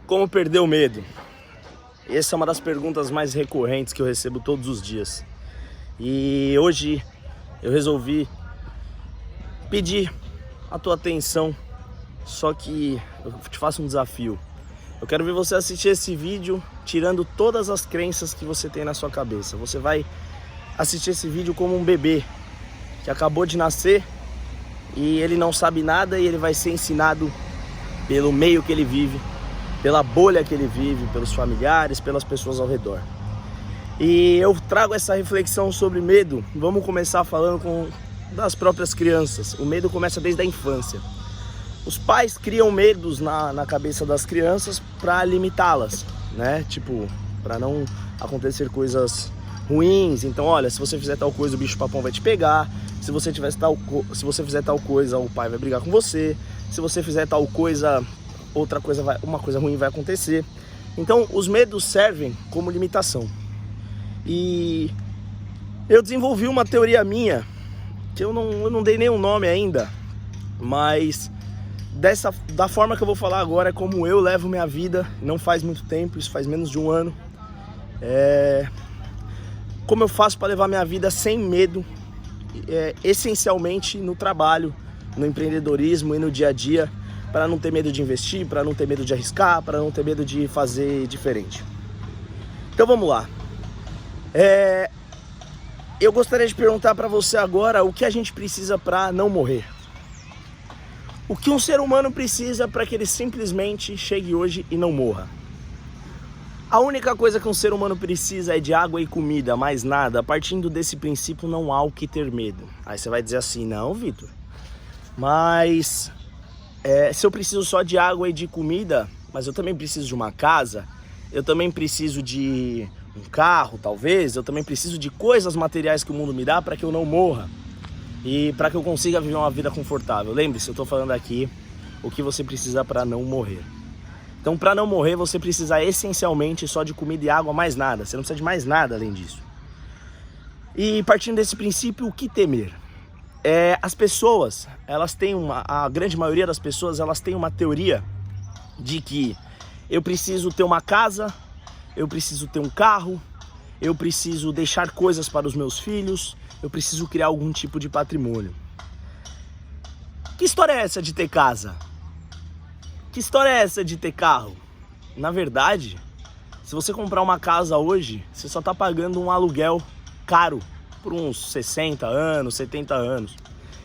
Como perder o medo? Essa é uma das perguntas mais recorrentes que eu recebo todos os dias. E hoje eu resolvi pedir a tua atenção, só que eu te faço um desafio. Eu quero ver você assistir esse vídeo tirando todas as crenças que você tem na sua cabeça. Você vai assistir esse vídeo como um bebê que acabou de nascer e ele não sabe nada e ele vai ser ensinado pelo meio que ele vive, pela bolha que ele vive, pelos familiares, pelas pessoas ao redor. E eu trago essa reflexão sobre medo. Vamos começar falando das próprias crianças. O medo começa desde a infância. Os pais criam medos na cabeça das crianças para limitá-las, né? Tipo, para não acontecer coisas ruins. Então, olha, se você fizer tal coisa, o bicho-papão vai te pegar. Se você fizer tal coisa, o pai vai brigar com você. Se você fizer tal coisa, uma coisa ruim vai acontecer. Então, os medos servem como limitação. E eu desenvolvi uma teoria minha, que eu não dei nenhum nome ainda, mas da forma que eu vou falar agora é como eu levo minha vida. Não faz muito tempo, isso faz menos de um ano. Como eu faço para levar minha vida sem medo, essencialmente no trabalho, no empreendedorismo e no dia a dia, para não ter medo de investir, para não ter medo de arriscar, para não ter medo de fazer diferente. Então vamos lá. Eu gostaria de perguntar para você agora o que a gente precisa para não morrer. O que um ser humano precisa para que ele simplesmente chegue hoje e não morra? A única coisa que um ser humano precisa é de água e comida, mais nada. Partindo desse princípio, não há o que ter medo. Aí você vai dizer assim, não, Vitor, mas se eu preciso só de água e de comida, mas eu também preciso de uma casa, eu também preciso de um carro, talvez, eu também preciso de coisas materiais que o mundo me dá para que eu não morra e para que eu consiga viver uma vida confortável. Lembre-se, eu estou falando aqui o que você precisa para não morrer. Então, para não morrer, você precisa essencialmente só de comida e água, mais nada. Você não precisa de mais nada além disso. E partindo desse princípio, o que temer? As pessoas, elas têm a grande maioria das pessoas, elas têm uma teoria de que eu preciso ter uma casa, eu preciso ter um carro, eu preciso deixar coisas para os meus filhos, eu preciso criar algum tipo de patrimônio. Que história é essa de ter casa? Que história é essa de ter carro? Na verdade, se você comprar uma casa hoje, você só está pagando um aluguel caro por uns 60 anos, 70 anos.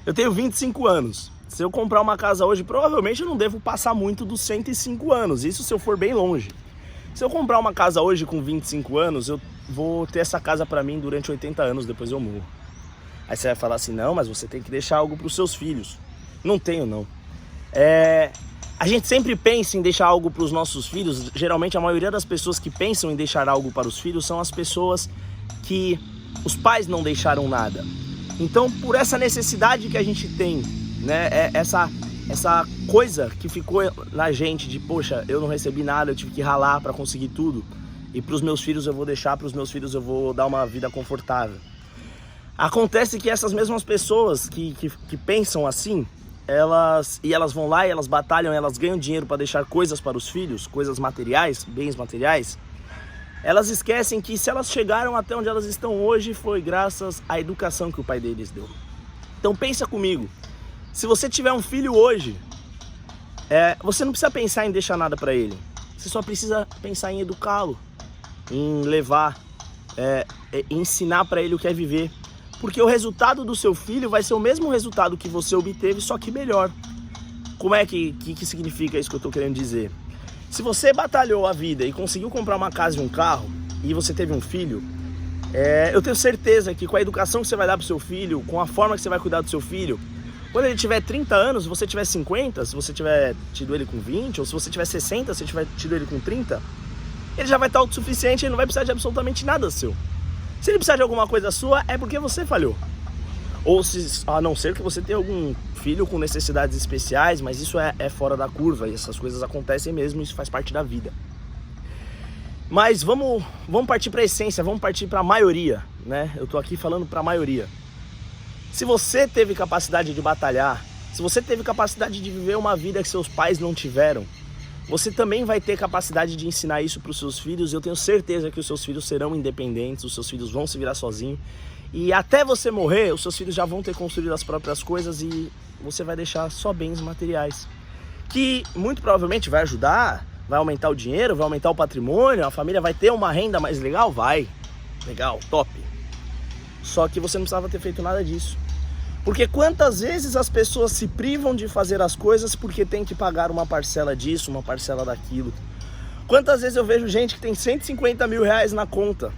Eu tenho 25 anos. Se eu comprar uma casa hoje, provavelmente eu não devo passar muito dos 105 anos. Isso se eu for bem longe. Se eu comprar uma casa hoje com 25 anos, eu vou ter essa casa para mim durante 80 anos, depois eu morro. Aí você vai falar assim, não, mas você tem que deixar algo para os seus filhos. Não tenho, não. A gente sempre pensa em deixar algo para os nossos filhos. Geralmente a maioria das pessoas que pensam em deixar algo para os filhos são as pessoas que os pais não deixaram nada. Então, por essa necessidade que a gente tem, né, essa coisa que ficou na gente de, poxa, eu não recebi nada, eu tive que ralar para conseguir tudo, e para os meus filhos eu vou deixar, para os meus filhos eu vou dar uma vida confortável. Acontece que essas mesmas pessoas que pensam assim, elas vão lá e elas batalham, elas ganham dinheiro para deixar coisas para os filhos, coisas materiais, bens materiais. Elas esquecem que se elas chegaram até onde elas estão hoje foi graças à educação que o pai deles deu. Então pensa comigo, se você tiver um filho hoje, você não precisa pensar em deixar nada para ele. Você só precisa pensar em educá-lo, em levar, ensinar para ele o que é viver. Porque o resultado do seu filho vai ser o mesmo resultado que você obteve, só que melhor. Como é que significa isso que eu estou querendo dizer? Se você batalhou a vida e conseguiu comprar uma casa e um carro, e você teve um filho, eu tenho certeza que com a educação que você vai dar para o seu filho, com a forma que você vai cuidar do seu filho, quando ele tiver 30 anos, se você tiver 50, se você tiver tido ele com 20, ou se você tiver 60, se você tiver tido ele com 30, ele já vai estar autossuficiente e não vai precisar de absolutamente nada seu. Se ele precisar de alguma coisa sua, é porque você falhou. Ou a não ser que você tenha algum filho com necessidades especiais, mas isso é fora da curva, e essas coisas acontecem mesmo, isso faz parte da vida. Mas vamos partir para a essência, vamos partir para a maioria, né? Eu tô aqui falando para a maioria. Se você teve capacidade de batalhar, se você teve capacidade de viver uma vida que seus pais não tiveram, você também vai ter capacidade de ensinar isso para os seus filhos. Eu tenho certeza que os seus filhos serão independentes, os seus filhos vão se virar sozinhos. E até você morrer, os seus filhos já vão ter construído as próprias coisas e você vai deixar só bens materiais. Que muito provavelmente vai ajudar, vai aumentar o dinheiro, vai aumentar o patrimônio, a família vai ter uma renda mais legal? Vai. Legal, top. Só que você não precisava ter feito nada disso. Porque quantas vezes as pessoas se privam de fazer as coisas porque tem que pagar uma parcela disso, uma parcela daquilo. Quantas vezes eu vejo gente que tem 150 mil reais na conta.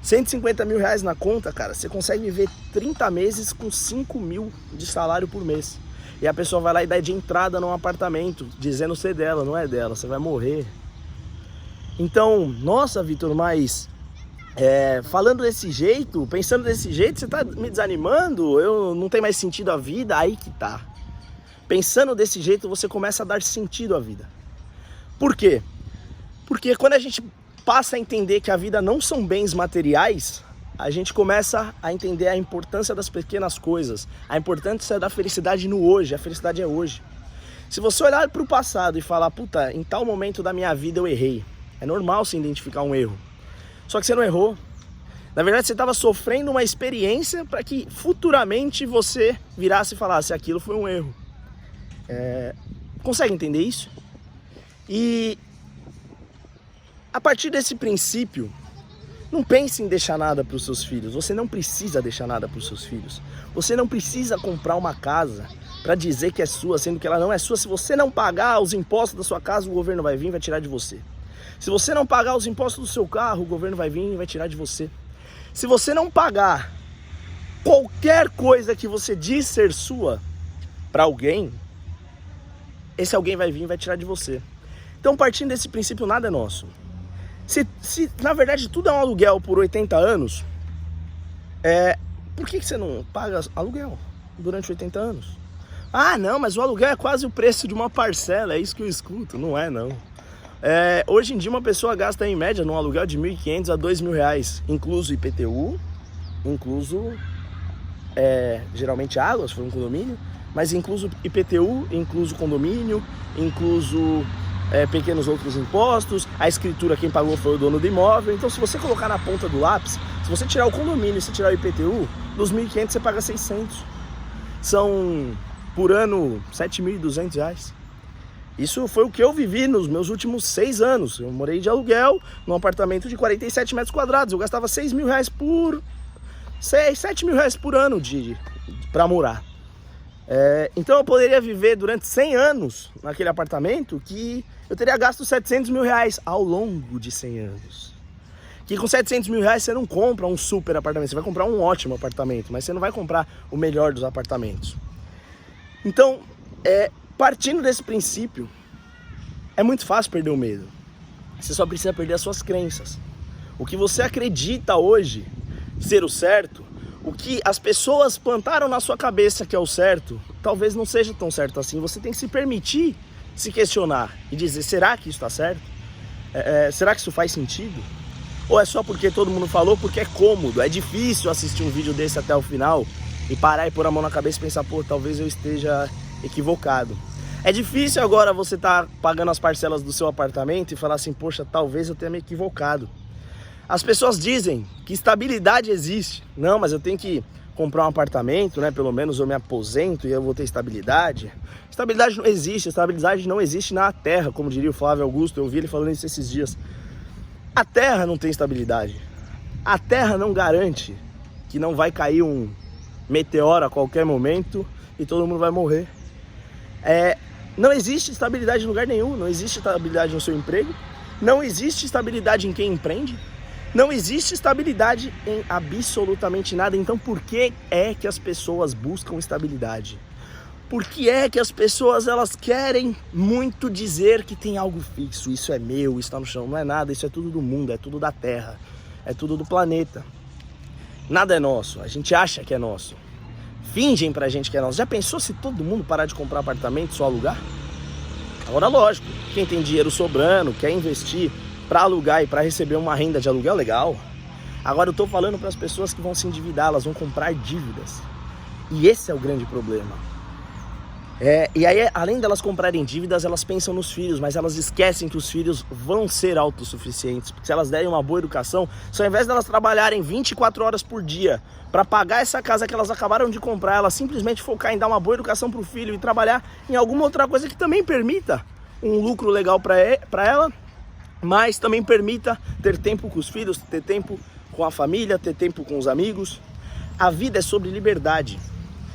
150 mil reais na conta, cara, você consegue viver 30 meses com 5 mil de salário por mês. E a pessoa vai lá e dá de entrada num apartamento, dizendo ser dela, não é dela, você vai morrer. Então, nossa, Vitor, mas falando desse jeito, pensando desse jeito, você tá me desanimando? Eu não tem mais sentido a vida? Aí que tá. Pensando desse jeito, você começa a dar sentido à vida. Por quê? Porque quando a gente passa a entender que a vida não são bens materiais, a gente começa a entender a importância das pequenas coisas, a importância da felicidade no hoje. A felicidade é hoje. Se você olhar para o passado e falar, puta, em tal momento da minha vida eu errei, é normal se identificar um erro. Só que você não errou. Na verdade, você estava sofrendo uma experiência para que futuramente você virasse e falasse, aquilo foi um erro. Consegue entender isso? E a partir desse princípio, não pense em deixar nada para os seus filhos. Você não precisa deixar nada para os seus filhos. Você não precisa comprar uma casa para dizer que é sua, sendo que ela não é sua. Se você não pagar os impostos da sua casa, o governo vai vir e vai tirar de você. Se você não pagar os impostos do seu carro, o governo vai vir e vai tirar de você. Se você não pagar qualquer coisa que você diz ser sua para alguém, esse alguém vai vir e vai tirar de você. Então, partindo desse princípio, nada é nosso. Se na verdade tudo é um aluguel por 80 anos, por que você não paga aluguel durante 80 anos? Ah, não, mas o aluguel é quase o preço de uma parcela, é isso que eu escuto. Não é, não. Hoje em dia uma pessoa gasta em média num aluguel de R$ 1.500 a R$ 2.000, incluso IPTU, incluso geralmente água, se for um condomínio, mas incluso IPTU, incluso condomínio, incluso pequenos outros impostos, a escritura quem pagou foi o dono do imóvel. Então se você colocar na ponta do lápis, se você tirar o condomínio e se tirar o IPTU, dos 1.500 você paga 600. São por ano R$ 7.200. Isso foi o que eu vivi nos meus últimos 6 anos. Eu morei de aluguel num apartamento de 47 metros quadrados. Eu gastava R$ 6.000 por... 7 mil reais por ano para morar. Então eu poderia viver durante 100 anos naquele apartamento que eu teria gasto R$ 700.000 ao longo de 100 anos. Que com R$ 700.000 você não compra um super apartamento, você vai comprar um ótimo apartamento, mas você não vai comprar o melhor dos apartamentos. Então, partindo desse princípio, é muito fácil perder o medo. Você só precisa perder as suas crenças. O que você acredita hoje ser o certo, o que as pessoas plantaram na sua cabeça que é o certo, talvez não seja tão certo assim. Você tem que se permitir se questionar e dizer, será que isso está certo? Será que isso faz sentido? Ou é só porque todo mundo falou, porque é cômodo? É difícil assistir um vídeo desse até o final e parar e pôr a mão na cabeça e pensar, pô, talvez eu esteja equivocado. É difícil agora você estar pagando as parcelas do seu apartamento e falar assim, poxa, talvez eu tenha me equivocado. As pessoas dizem que estabilidade existe. Não, mas eu tenho que comprar um apartamento, né? Pelo menos eu me aposento e eu vou ter estabilidade. Estabilidade não existe. Estabilidade não existe na Terra, como diria o Flávio Augusto. Eu vi ele falando isso esses dias. A Terra não tem estabilidade. A Terra não garante que não vai cair um meteoro a qualquer momento e todo mundo vai morrer. Não existe estabilidade em lugar nenhum. Não existe estabilidade no seu emprego. Não existe estabilidade em quem empreende. Não existe estabilidade em absolutamente nada. Então por que é que as pessoas buscam estabilidade? Por que é que as pessoas elas querem muito dizer que tem algo fixo? Isso é meu, isso está no chão. Não é nada, isso é tudo do mundo, é tudo da Terra, é tudo do planeta. Nada é nosso, a gente acha que é nosso. Fingem pra gente que é nosso. Já pensou se todo mundo parar de comprar apartamento, só alugar? Agora lógico, quem tem dinheiro sobrando, quer investir para alugar e para receber uma renda de aluguel, legal. Agora eu tô falando para as pessoas que vão se endividar, elas vão comprar dívidas. E esse é o grande problema. E aí, além delas comprarem dívidas, elas pensam nos filhos, mas elas esquecem que os filhos vão ser autossuficientes. Porque se elas derem uma boa educação, se ao invés delas trabalharem 24 horas por dia para pagar essa casa que elas acabaram de comprar, elas simplesmente focar em dar uma boa educação para o filho e trabalhar em alguma outra coisa que também permita um lucro legal para ela, mas também permita ter tempo com os filhos, ter tempo com a família, ter tempo com os amigos. A vida é sobre liberdade.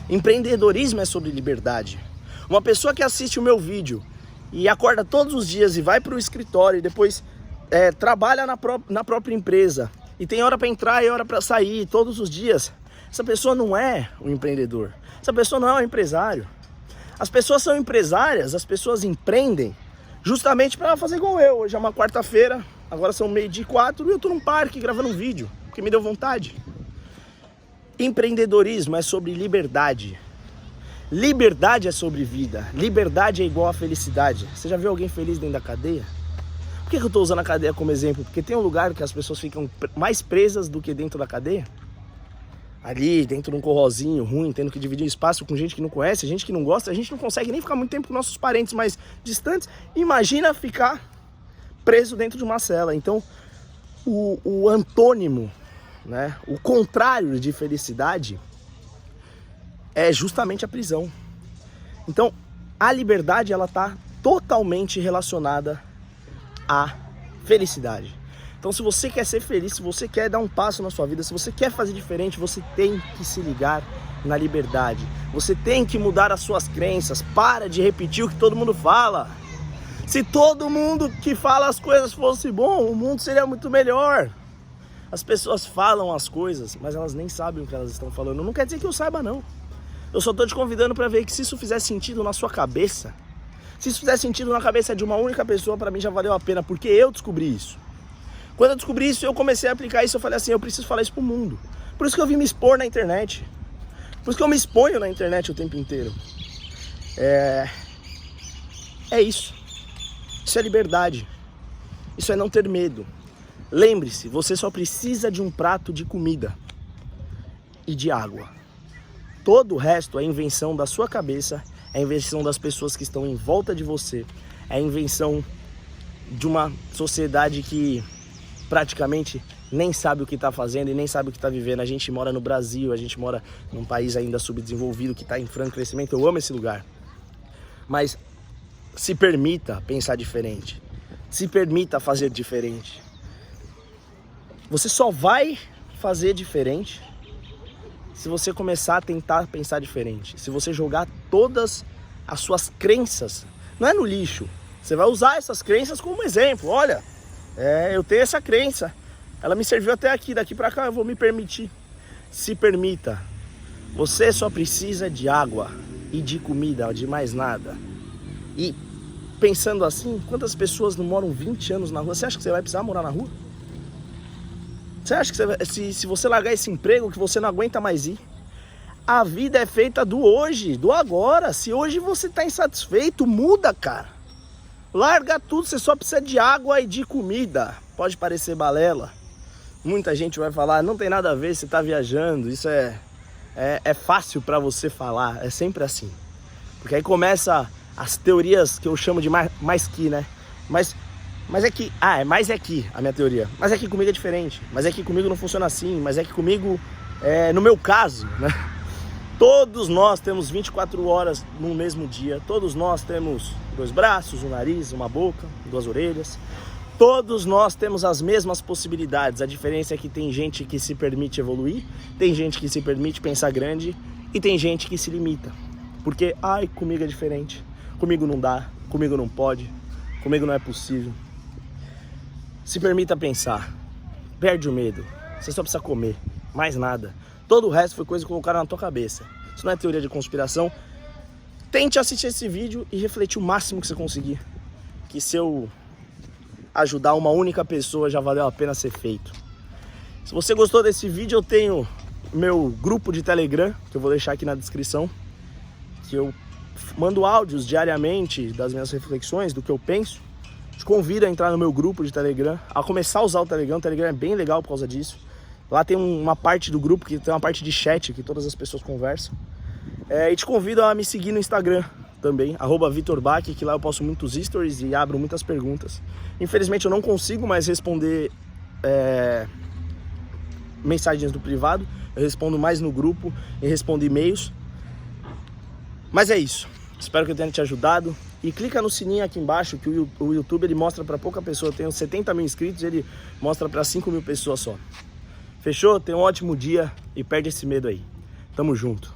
Empreendedorismo é sobre liberdade. Uma pessoa que assiste o meu vídeo e acorda todos os dias e vai para o escritório e depois trabalha na própria empresa e tem hora para entrar e hora para sair todos os dias, essa pessoa não é um empreendedor, essa pessoa não é um empresário. As pessoas são empresárias, as pessoas empreendem justamente para fazer igual eu. Hoje é uma quarta-feira, agora são 12:04 e eu estou num parque gravando um vídeo, porque me deu vontade. Empreendedorismo é sobre liberdade. Liberdade é sobre vida. Liberdade é igual a felicidade. Você já viu alguém feliz dentro da cadeia? Por que eu estou usando a cadeia como exemplo? Porque tem um lugar que as pessoas ficam mais presas do que dentro da cadeia. Ali, dentro de um corrozinho ruim, tendo que dividir espaço com gente que não conhece, gente que não gosta, a gente não consegue nem ficar muito tempo com nossos parentes mais distantes. Imagina ficar preso dentro de uma cela. Então, o antônimo, né, o contrário de felicidade é justamente a prisão. Então, a liberdade, ela está totalmente relacionada à felicidade. Então, se você quer ser feliz, se você quer dar um passo na sua vida, se você quer fazer diferente, você tem que se ligar na liberdade. Você tem que mudar as suas crenças. Para de repetir o que todo mundo fala. Se todo mundo que fala as coisas fosse bom, o mundo seria muito melhor. As pessoas falam as coisas, mas elas nem sabem o que elas estão falando. Não quer dizer que eu saiba, não. Eu só estou te convidando para ver que se isso fizer sentido na sua cabeça, se isso fizer sentido na cabeça de uma única pessoa, para mim já valeu a pena, porque eu descobri isso. Quando eu descobri isso, eu comecei a aplicar isso, eu falei assim, eu preciso falar isso pro mundo. Por isso que eu vim me expor na internet. Por isso que eu me exponho na internet o tempo inteiro. É isso. Isso é liberdade. Isso é não ter medo. Lembre-se, você só precisa de um prato de comida e de água. Todo o resto é invenção da sua cabeça, é invenção das pessoas que estão em volta de você, é invenção de uma sociedade que praticamente nem sabe o que está fazendo e nem sabe o que está vivendo. A gente mora no Brasil, a gente mora num país ainda subdesenvolvido, que está em franco crescimento. Eu amo esse lugar. Mas se permita pensar diferente. Se permita fazer diferente. Você só vai fazer diferente se você começar a tentar pensar diferente. Se você jogar todas as suas crenças, não é no lixo. Você vai usar essas crenças como exemplo. Olha, eu tenho essa crença. Ela me serviu até aqui, daqui pra cá eu vou me permitir. Se permita. Você só precisa de água e de comida, de mais nada. E pensando assim, quantas pessoas não moram 20 anos na rua? Você acha que você vai precisar morar na rua? Você acha que se você largar esse emprego que você não aguenta mais ir? A vida é feita do hoje, do agora. Se hoje você está insatisfeito, muda, cara. Larga tudo, você só precisa de água e de comida. Pode parecer balela. Muita gente vai falar, não tem nada a ver, você está viajando. Isso é fácil para você falar, é sempre assim. Porque aí começa as teorias que eu chamo de mais que, né? Mas é que, mais é que a minha teoria. Mas é que comigo é diferente. Mas é que comigo não funciona assim. Mas é que comigo, no meu caso, né? Todos nós temos 24 horas no mesmo dia. Todos nós temos 2 braços, um nariz, uma boca, 2 orelhas. Todos nós temos as mesmas possibilidades. A diferença é que tem gente que se permite evoluir, tem gente que se permite pensar grande e tem gente que se limita. Porque, comigo é diferente. Comigo não dá, comigo não pode, comigo não é possível. Se permita pensar. Perde o medo. Você só precisa comer. Mais nada. Todo o resto foi coisa que colocaram na tua cabeça. Isso não é teoria de conspiração. Tente assistir esse vídeo e refletir o máximo que você conseguir. Que se eu ajudar uma única pessoa já valeu a pena ser feito. Se você gostou desse vídeo, eu tenho meu grupo de Telegram, que eu vou deixar aqui na descrição. Que eu mando áudios diariamente das minhas reflexões, do que eu penso. Te convido a entrar no meu grupo de Telegram, a começar a usar o Telegram. O Telegram é bem legal por causa disso. Lá tem uma parte do grupo que tem uma parte de chat que todas as pessoas conversam. E te convido a me seguir no Instagram também, @VitorBach, que lá eu posto muitos stories e abro muitas perguntas. Infelizmente eu não consigo mais responder mensagens do privado, eu respondo mais no grupo e respondo e-mails. Mas é isso, espero que eu tenha te ajudado. E clica no sininho aqui embaixo, que o YouTube ele mostra para pouca pessoa. Eu tenho 70 mil inscritos, ele mostra para 5 mil pessoas só. Fechou? Tenha um ótimo dia e perde esse medo aí. Tamo junto.